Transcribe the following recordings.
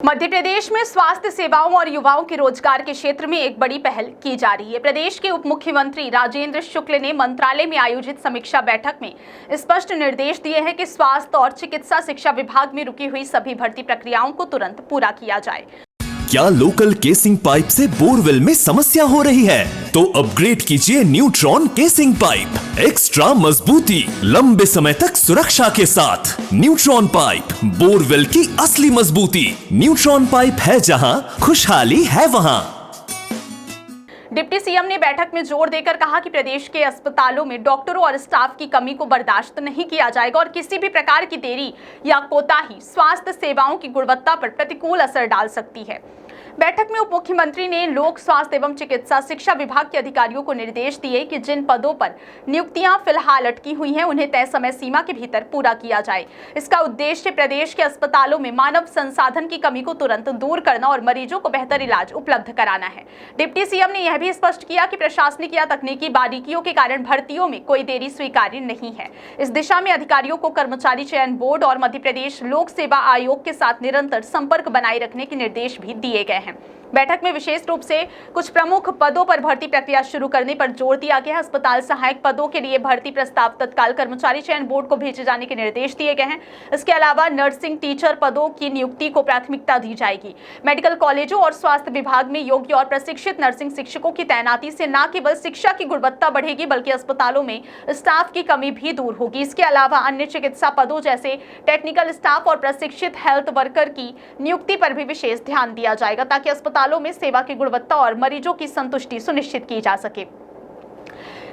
मध्य प्रदेश में स्वास्थ्य सेवाओं और युवाओं के रोजगार के क्षेत्र में एक बड़ी पहल की जा रही है। प्रदेश के उप मुख्यमंत्री राजेंद्र शुक्ल ने मंत्रालय में आयोजित समीक्षा बैठक में स्पष्ट निर्देश दिए हैं कि स्वास्थ्य और चिकित्सा शिक्षा विभाग में रुकी हुई सभी भर्ती प्रक्रियाओं को तुरंत पूरा किया जाए। क्या लोकल केसिंग पाइप से बोरवेल में समस्या हो रही है? तो अपग्रेड कीजिए न्यूट्रॉन केसिंग पाइप। एक्स्ट्रा मजबूती, लंबे समय तक सुरक्षा के साथ। न्यूट्रॉन पाइप, बोरवेल की असली मजबूती। न्यूट्रॉन पाइप है जहां, खुशहाली है वहां। डिप्टी सीएम ने बैठक में जोर देकर कहा कि प्रदेश के अस्पतालों में डॉक्टरों और स्टाफ की कमी को बर्दाश्त नहीं किया जाएगा और किसी भी प्रकार की देरी या कोताही स्वास्थ्य सेवाओं की गुणवत्ता पर प्रतिकूल असर डाल सकती है। बैठक में उप मुख्यमंत्री ने लोक स्वास्थ्य एवं चिकित्सा शिक्षा विभाग के अधिकारियों को निर्देश दिए कि जिन पदों पर नियुक्तियां फिलहाल अटकी हुई हैं उन्हें तय समय सीमा के भीतर पूरा किया जाए। इसका उद्देश्य प्रदेश के अस्पतालों में मानव संसाधन की कमी को तुरंत दूर करना और मरीजों को बेहतर इलाज उपलब्ध कराना है। डिप्टी सीएम ने यह भी स्पष्ट किया कि प्रशासनिक या तकनीकी बारीकियों के कारण भर्तियों में कोई देरी स्वीकार्य नहीं है। इस दिशा में अधिकारियों को कर्मचारी चयन बोर्ड और मध्य प्रदेश लोक सेवा आयोग के साथ निरंतर संपर्क बनाए रखने के निर्देश भी दिए गए हैं। बैठक में विशेष रूप से कुछ प्रमुख पदों पर भर्ती प्रक्रिया शुरू करने पर जोर दिया गया है। अस्पताल सहायक पदों के लिए भर्ती प्रस्ताव तत्काल कर्मचारी चयन बोर्ड को भेजे जाने के निर्देश दिए गए हैं। इसके अलावा नर्सिंग टीचर पदों की नियुक्ति को प्राथमिकता दी जाएगी। मेडिकल कॉलेजों और स्वास्थ्य विभाग में योग्य और प्रशिक्षित नर्सिंग शिक्षकों की तैनाती से न केवल शिक्षा की गुणवत्ता बढ़ेगी बल्कि अस्पतालों में स्टाफ की कमी भी दूर होगी। इसके अलावा अन्य चिकित्सा पदों जैसे टेक्निकल स्टाफ और प्रशिक्षित हेल्थ वर्कर की नियुक्ति पर भी विशेष ध्यान दिया जाएगा ताकि अस्पतालों में सेवा की गुणवत्ता और मरीजों की संतुष्टि सुनिश्चित की जा सके।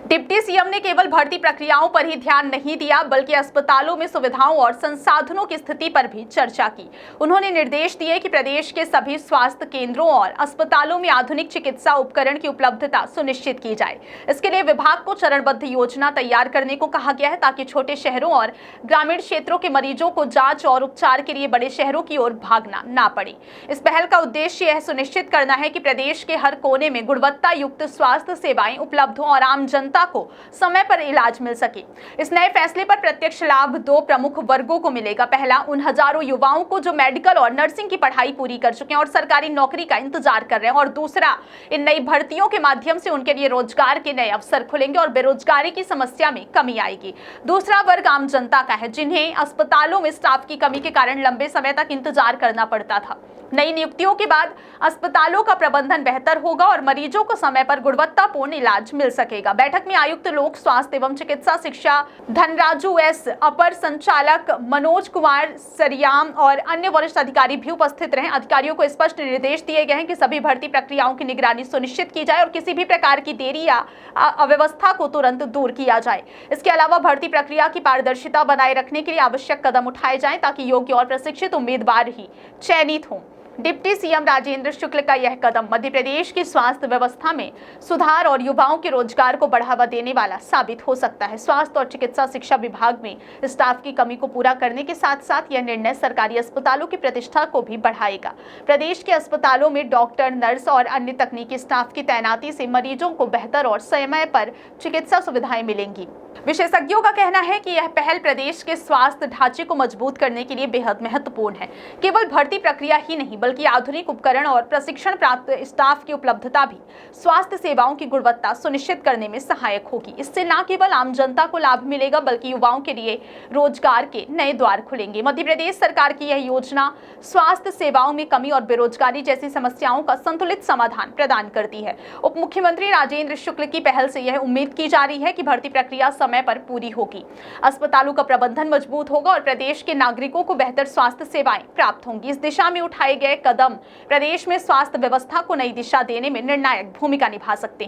डिप्टी सीएम ने केवल भर्ती प्रक्रियाओं पर ही ध्यान नहीं दिया बल्कि अस्पतालों में सुविधाओं और संसाधनों की स्थिति पर भी चर्चा की। उन्होंने निर्देश दिए कि प्रदेश के सभी स्वास्थ्य केंद्रों और अस्पतालों में आधुनिक चिकित्सा उपकरण की उपलब्धता सुनिश्चित की जाए। इसके लिए विभाग को चरणबद्ध योजना तैयार करने को कहा गया है ताकि छोटे शहरों और ग्रामीण क्षेत्रों के मरीजों को जांच और उपचार के लिए बड़े शहरों की ओर भागना ना पड़े। इस पहल का उद्देश्य यह सुनिश्चित करना है कि प्रदेश के हर कोने में गुणवत्ता युक्त स्वास्थ्य सेवाएं उपलब्ध हों और आम जनता को समय पर इलाज मिल सके। इस नए फैसले पर प्रत्यक्ष लाभ दो प्रमुख वर्गों को मिलेगा। पहला, उन हजारों युवाओं को जो मेडिकल और नर्सिंग की पढ़ाई पूरी कर चुके हैं और सरकारी नौकरी का इंतजार कर रहे हैं, और दूसरा, इन नई भर्तियों के माध्यम से उनके लिए रोजगार के नए अवसर खुलेंगे और बेरोजगारी की समस्या में कमी आएगी। दूसरा वर्ग आम जनता का है जिन्हें अस्पतालों में स्टाफ की कमी के कारण लंबे समय तक इंतजार करना पड़ता था। नई नियुक्तियों के बाद अस्पतालों का प्रबंधन बेहतर होगा और मरीजों को समय पर गुणवत्तापूर्ण इलाज मिल सकेगा। बैठक में आयुक्त लोक स्वास्थ्य एवं चिकित्सा शिक्षा धनराजू एस, अपर संचालक मनोज कुमार सरियाम और अन्य वरिष्ठ अधिकारी भी उपस्थित रहे। अधिकारियों को स्पष्ट निर्देश दिए गए हैं कि सभी भर्ती प्रक्रियाओं की निगरानी सुनिश्चित की जाए और किसी भी प्रकार की देरी या अव्यवस्था को तुरंत दूर किया जाए। इसके अलावा भर्ती प्रक्रिया की पारदर्शिता बनाए रखने के लिए आवश्यक कदम उठाए जाएं ताकि योग्य और प्रशिक्षित उम्मीदवार ही चयनित हों। डिप्टी सीएम राजेंद्र शुक्ल का यह कदम मध्य प्रदेश की स्वास्थ्य व्यवस्था में सुधार और युवाओं के रोजगार को बढ़ावा देने वाला साबित हो सकता है। स्वास्थ्य और चिकित्सा शिक्षा विभाग में स्टाफ की कमी को पूरा करने के साथ साथ यह निर्णय सरकारी अस्पतालों की प्रतिष्ठा को भी बढ़ाएगा। प्रदेश के अस्पतालों में डॉक्टर, नर्स और अन्य तकनीकी स्टाफ की तैनाती से मरीजों को बेहतर और समय पर चिकित्सा सुविधाएं मिलेंगी। विशेषज्ञों का कहना है कि यह पहल प्रदेश के स्वास्थ्य ढांचे को मजबूत करने के लिए बेहद महत्वपूर्ण है। केवल भर्ती प्रक्रिया ही नहीं बल्कि आधुनिक उपकरण और प्रशिक्षण प्राप्त स्टाफ की उपलब्धता भी स्वास्थ्य सेवाओं की गुणवत्ता सुनिश्चित करने में सहायक होगी। इससे न केवल आम जनता को लाभ मिलेगा बल्कि युवाओं के लिए रोजगार के नए द्वार खुलेंगे। मध्य प्रदेश सरकार की यह योजना स्वास्थ्य सेवाओं में कमी और बेरोजगारी जैसी समस्याओं का संतुलित समाधान प्रदान करती है। उप मुख्यमंत्री राजेंद्र शुक्ल की पहल से यह उम्मीद की जा रही है कि भर्ती प्रक्रिया समय पर पूरी होगी, अस्पतालों का प्रबंधन मजबूत होगा और प्रदेश के नागरिकों को बेहतर स्वास्थ्य सेवाएं प्राप्त होंगी। इस दिशा में उठाए गए कदम प्रदेश में स्वास्थ्य व्यवस्था को नई दिशा देने में निर्णायक भूमिका निभा सकते हैं।